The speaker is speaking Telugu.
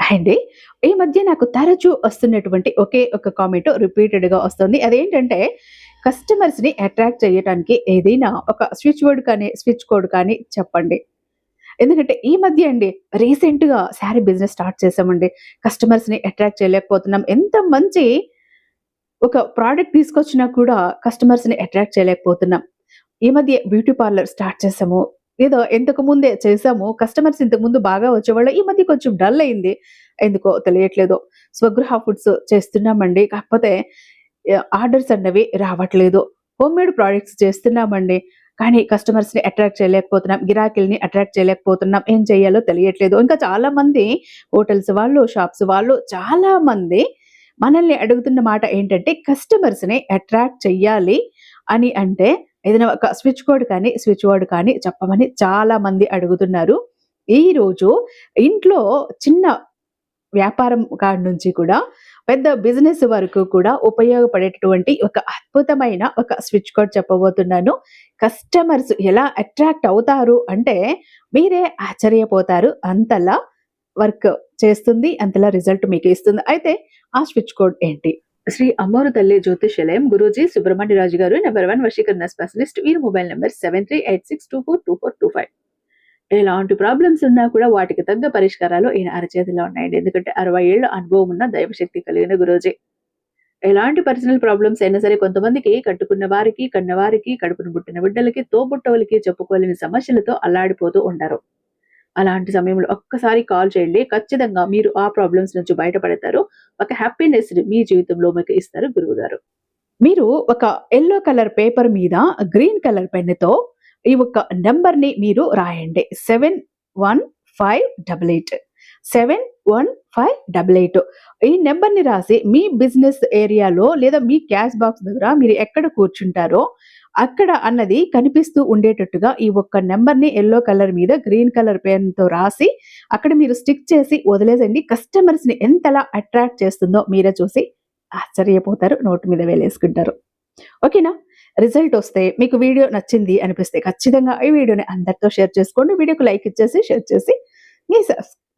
అండి. ఈ మధ్య నాకు తరచూ వస్తున్నటువంటి ఒకే ఒక కామెంట్ రిపీటెడ్‌గా వస్తుంది. అదేంటంటే కస్టమర్స్‌ని అట్రాక్ట్ చేయటానికి ఏదైనా ఒక స్విచ్ కోడ్ కానీ చెప్పండి. ఎందుకంటే ఈ మధ్య అండి రీసెంట్‌గా శారీ బిజినెస్ స్టార్ట్ చేశామండి. కస్టమర్స్‌ని అట్రాక్ట్ చేయలేకపోతున్నాం. ఎంత మంచి ఒక ప్రొడక్ట్ తీసుకొచ్చినా కూడా కస్టమర్స్‌ని అట్రాక్ట్ చేయలేకపోతున్నాం. ఈ మధ్య బ్యూటీ పార్లర్ స్టార్ట్ చేసాము. ఏదో ఇంతకు ముందే చేసాము. కస్టమర్స్ ఇంతకు ముందు బాగా వచ్చేవాళ్ళు. ఈ మధ్య కొంచెం డల్ అయింది. ఎందుకో తెలియట్లేదు. స్వగృహ ఫుడ్స్ చేస్తున్నామండి. కాకపోతే ఆర్డర్స్ అన్నవి రావట్లేదు. హోమ్‌మేడ్ ప్రొడక్ట్స్ చేస్తున్నామండి. కానీ కస్టమర్స్‌ని అట్రాక్ట్ చేయలేకపోతున్నాం. గిరాకీలని అట్రాక్ట్ చేయలేకపోతున్నాం. ఏం చేయాలో తెలియట్లేదు. ఇంకా చాలామంది హోటల్స్ వాళ్ళు, షాప్స్ వాళ్ళు చాలామంది మనల్ని అడుగుతున్న మాట ఏంటంటే కస్టమర్స్‌ని అట్రాక్ట్ చెయ్యాలి అని అంటే ఏదైనా ఒక స్విచ్ వర్డ్ కానీ చెప్పమని చాలామంది అడుగుతున్నారు. ఈరోజు ఇంట్లో చిన్న వ్యాపారం కాడ నుంచి కూడా పెద్ద బిజినెస్ వరకు కూడా ఉపయోగపడేటటువంటి ఒక అద్భుతమైన ఒక స్విచ్ కోడ్ చెప్పబోతున్నాను. కస్టమర్స్ ఎలా అట్రాక్ట్ అవుతారు అంటే మీరే ఆశ్చర్యపోతారు. అంతలా వర్క్ చేస్తుంది. అంతలా రిజల్ట్ మీకు ఇస్తుంది. అయితే ఆ స్విచ్ కోడ్ ఏంటి? శ్రీ అమ్మోరు తల్లి జ్యోతిష్యాలయం గురూజీ సుబ్రహ్మణ్యరాజు గారు నంబర్ 1 వశీకరణ స్పెషలిస్ట్. వీరి మొబైల్ నంబర్ 7386242425. ఎలాంటి ప్రాబ్లమ్స్ ఉన్నా కూడా వాటికి తగ్గ పరిష్కారాలు ఈయన అరచేతిలో ఉన్నాయండి. ఎందుకంటే 60 ఏళ్ల అనుభవం ఉన్న దైవశక్తి కలిగిన గురూజీ. ఎలాంటి పర్సనల్ ప్రాబ్లమ్స్ అయినా సరే కొంతమందికి కట్టుకున్న వారికి, కన్నవారికి, కడుపున పుట్టిన బిడ్డలకి, తోబుట్టవులకి చెప్పుకోలేని సమస్యలతో అల్లాడిపోతూ ఉంటారు. అలాంటి సమయంలో ఒక్కసారి కాల్ చేయండి. ఖచ్చితంగా మీరు ఆ ప్రాబ్లమ్స్ నుంచి బయటపడతారు. ఒక హ్యాపీనెస్‌ని మీ జీవితంలో మీకు ఇస్తారు గురువుగారు. మీరు ఒక యెల్లో కలర్ పేపర్ మీద గ్రీన్ కలర్ పెన్నుతో ఈ ఒక్క నంబర్‌ని మీరు రాయండి. 71588. 71588. ఈ నంబర్‌ని రాసి మీ బిజినెస్ ఏరియాలో లేదా మీ క్యాష్ బాక్స్ దగ్గర మీరు ఎక్కడ కూర్చుంటారో అక్కడ అన్నది కనిపిస్తూ ఉండేటట్టుగా ఈ ఒక్క నంబర్‌ని యెల్లో కలర్ మీద గ్రీన్ కలర్ పెన్‌తో రాసి అక్కడ మీరు స్టిక్ చేసి వదిలేసేయండి. కస్టమర్స్‌ని ఎంతలా అట్రాక్ట్ చేస్తుందో మీరే చూసి ఆశ్చర్యపోతారు. నోటి మీద వేలేసుకుంటారు. ఓకేనా? రిజల్ట్ వస్తే మీకు వీడియో నచ్చింది అనిపిస్తే ఖచ్చితంగా ఈ వీడియోని అందరితో షేర్ చేసుకోండి. వీడియోకి లైక్ ఇచ్చేసి, షేర్ చేసి మీ